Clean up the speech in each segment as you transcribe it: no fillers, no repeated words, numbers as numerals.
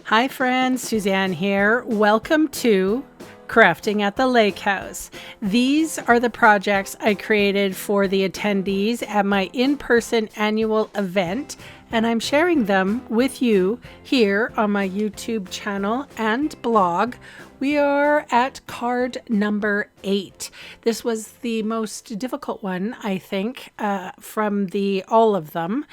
Hi friends, Suzanne here. Welcome to Crafting at the Lake House. These are the projects I created for the attendees at my in-person annual event, and I'm sharing them with you here on my YouTube channel and blog. We are at card number 8. This was the most difficult one, I think, from all of them.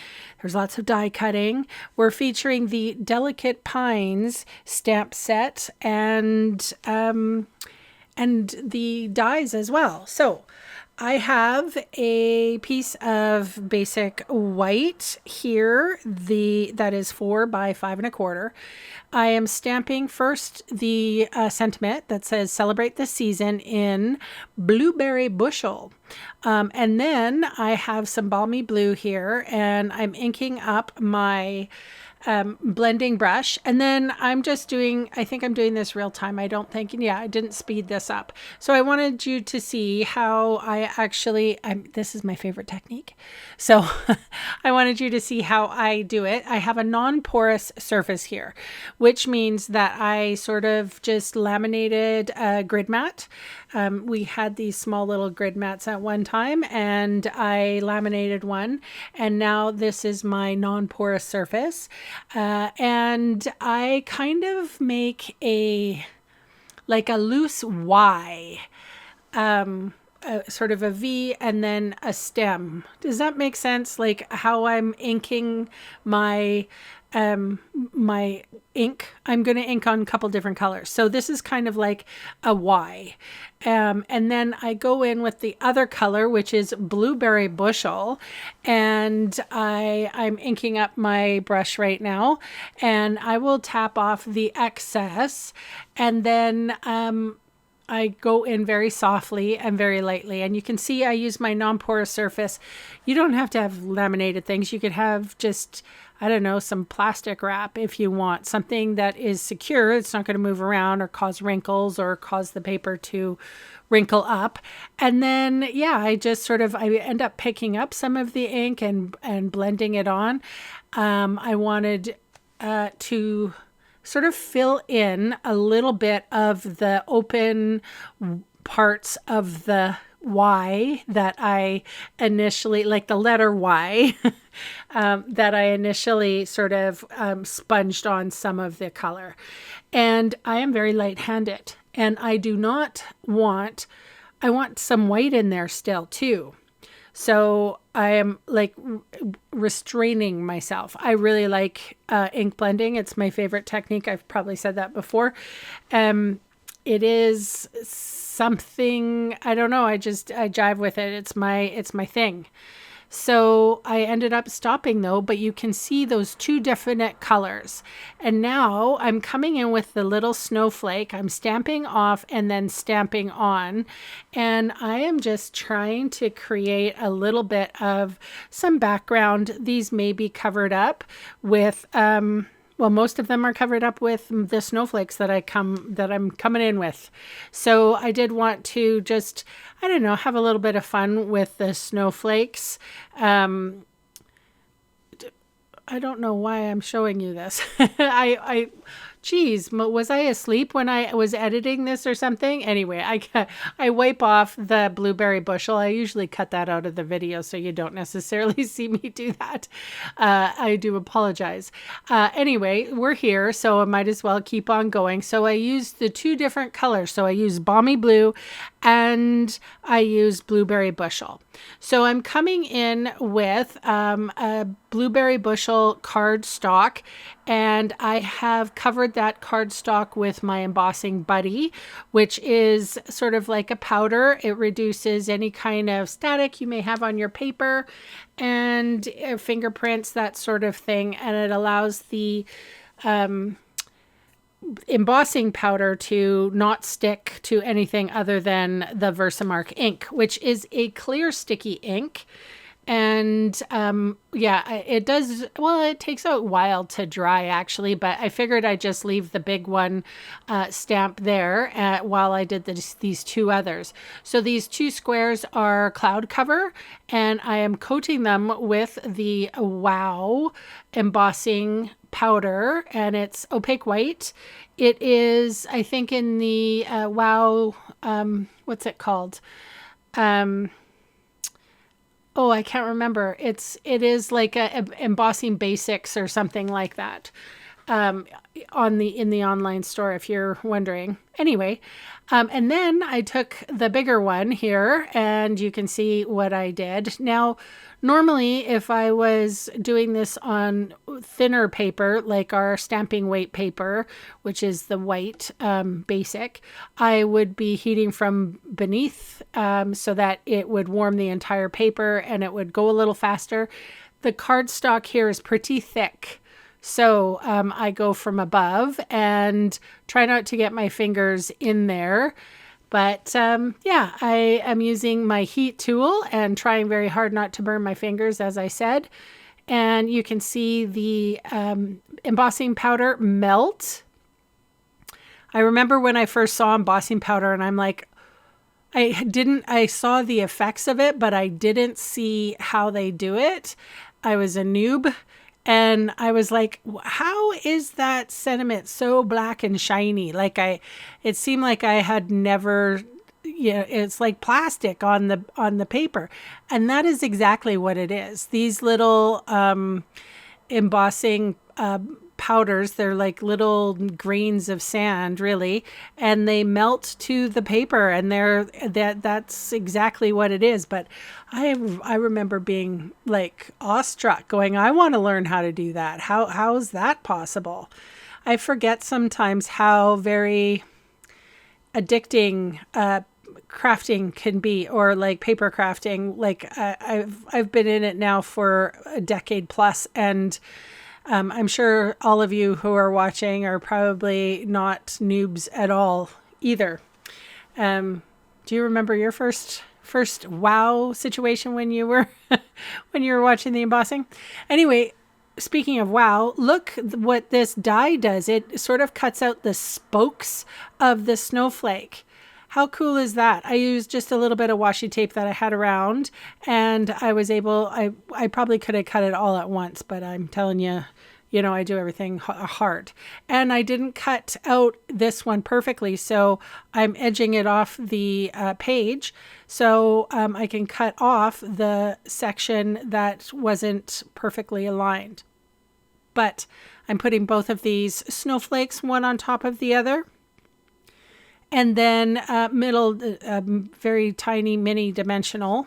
There's lots of die cutting. We're featuring the Delicate Pines stamp set and the dies as well. So I have a piece of basic white here, that is 4 by 5 1/4. I am stamping first the sentiment that says celebrate the season in blueberry bushel. And then I have some balmy blue here, and I'm inking up my blending brush, and then I'm just doing, I think I'm doing this real time. I don't think, yeah, I didn't speed this up. So I wanted you to see how I actually, this is my favorite technique. So I wanted you to see how I do it. I have a non-porous surface here, which means that I sort of just laminated a grid mat. We had these small little grid mats at one time, and I laminated one, and now this is my non-porous surface. And I kind of make like a loose Y, sort of a V and then a stem. Does that make sense? Like how I'm inking my my ink. I'm going to ink on a couple different colors. So this is kind of like a Y. And then I go in with the other color, which is blueberry bushel. And I'm inking up my brush right now. And I will tap off the excess. And then I go in very softly and very lightly. And you can see I use my non-porous surface. You don't have to have laminated things. You could have just, I don't know, some plastic wrap if you want. Something that is secure. It's not going to move around or cause wrinkles or cause the paper to wrinkle up. And then, yeah, I just sort of, I end up picking up some of the ink and blending it on. I wanted to sort of fill in a little bit of the open parts of the Y that I initially, like the letter Y, that I initially sort of sponged on some of the color. And I am very light-handed, and I do not want, I want some white in there still too. So I am like restraining myself. I really like ink blending. It's my favorite technique. I've probably said that before. It is something, I don't know. I jive with it. It's my thing. So I ended up stopping though, but you can see those two definite colors. And now I'm coming in with the little snowflake. I'm stamping off and then stamping on. And I am just trying to create a little bit of some background. These may be covered up with, well, most of them are covered up with the snowflakes that I'm coming in with. So I did want to just, I don't know, have a little bit of fun with the snowflakes. I don't know why I'm showing you this. Geez, was I asleep when I was editing this or something? Anyway, I wipe off the blueberry bushel. I usually cut that out of the video, so you don't necessarily see me do that. I do apologize. Anyway, we're here, so I might as well keep on going. So I used the two different colors. So I used balmy blue and I used blueberry bushel. So I'm coming in with a blueberry bushel cardstock, and I have covered that cardstock with my embossing buddy, which is sort of like a powder. It reduces any kind of static you may have on your paper and fingerprints, that sort of thing, and it allows the embossing powder to not stick to anything other than the Versamark ink, which is a clear sticky ink. And yeah, it does, well, it takes a while to dry actually, but I figured I'd just leave the big one stamp there while I did these two others. So these two squares are cloud cover, and I am coating them with the Wow embossing powder, and it's opaque white. It is, I think, in the Wow, what's it called? Oh, I can't remember. It is like a embossing basics or something like that. In the online store, if you're wondering. Anyway, and then I took the bigger one here, and you can see what I did. Now, normally, if I was doing this on thinner paper, like our stamping weight paper, which is the white basic, I would be heating from beneath so that it would warm the entire paper and it would go a little faster. The cardstock here is pretty thick. So I go from above and try not to get my fingers in there. But yeah, I am using my heat tool and trying very hard not to burn my fingers, as I said. And you can see the embossing powder melt. I remember when I first saw embossing powder and I'm like, I saw the effects of it, but I didn't see how they do it. I was a noob. And I was like, how is that sentiment so black and shiny? Like it seemed like I had never, it's like plastic on the paper. And that is exactly what it is. These little embossing powders, they're like little grains of sand, really, and they melt to the paper, and that's exactly what it is. But I remember being like awestruck, going, I want to learn how to do that. How is that possible? I forget sometimes how very addicting crafting can be, or like paper crafting. Like I've been in it now for a decade plus, and I'm sure all of you who are watching are probably not noobs at all either. Do you remember your first wow situation when you were watching the embossing? Anyway, speaking of wow, look what this die does. It sort of cuts out the spokes of the snowflake. How cool is that? I used just a little bit of washi tape that I had around, and I was able, I probably could have cut it all at once, but I'm telling you, I do everything hard. And I didn't cut out this one perfectly, so I'm edging it off the page so I can cut off the section that wasn't perfectly aligned. But I'm putting both of these snowflakes, one on top of the other. And then middle, very tiny mini dimensional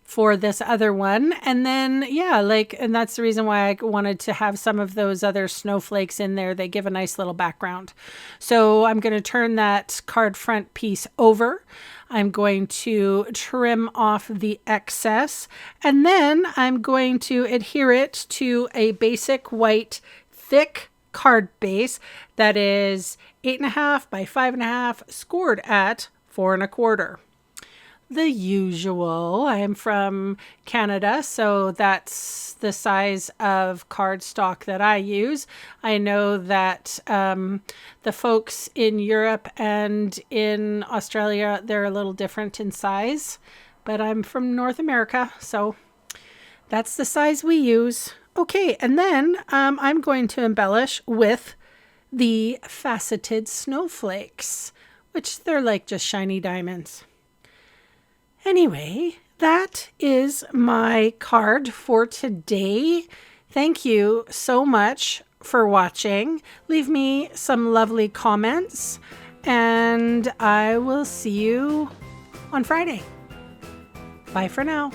for this other one. And then, yeah, and that's the reason why I wanted to have some of those other snowflakes in there. They give a nice little background. So I'm going to turn that card front piece over. I'm going to trim off the excess, and then I'm going to adhere it to a basic white thick card base that is 8.5 by 5.5, scored at 4 1/4. The usual. I am from Canada, so that's the size of cardstock that I use. I know that the folks in Europe and in Australia, they're a little different in size, but I'm from North America, so that's the size we use. Okay, and then I'm going to embellish with the faceted snowflakes, which they're like just shiny diamonds. Anyway, that is my card for today. Thank you so much for watching. Leave me some lovely comments, and I will see you on Friday. Bye for now.